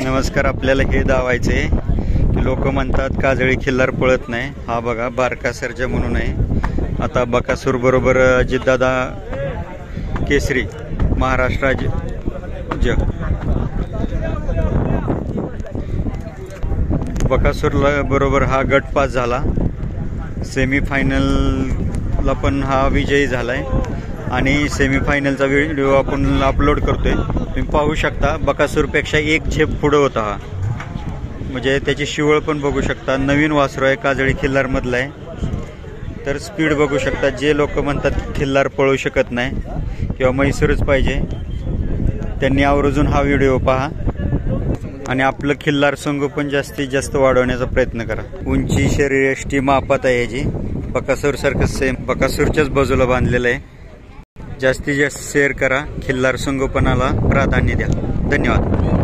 नमस्कार. आपल्याला हे दावायचे की लोक म्हणतात काजळी खिल्लार पळत नाही. हा बघा बारका सर्जा म्हणून आहे. आता बकासूर बरोबर अजितदादा केसरी महाराष्ट्र बकासूरला बरोबर हा गट पास झाला. सेमीफायनलला पण हा विजयी झालाय आणि सेमीफायनलचा व्हिडिओ आपण अपलोड करतोय. तुम्ही पाहू शकता बकासूरपेक्षा एक झेप पुढे होता हा, म्हणजे त्याची शिवळ पण बघू शकता. नवीन वासरू आहे, काजळी खिल्लार मधला आहे. तर स्पीड बघू शकता. जे लोक म्हणतात खिल्लार पळू शकत नाही किंवा म्हैसूरच पाहिजे, त्यांनी आवर्जून हा व्हिडिओ पहा आणि आपलं खिल्लार संगोपन जास्तीत जास्त वाढवण्याचा प्रयत्न करा. उंची शरीरयष्टी मापात आहे याची. बकासूर सारखं सेम बकासूरच्याच बाजूला बांधलेलं आहे. जास्तीत जास्त शेअर करा. खिल्लार संगोपनाला प्राधान्य द्या. धन्यवाद.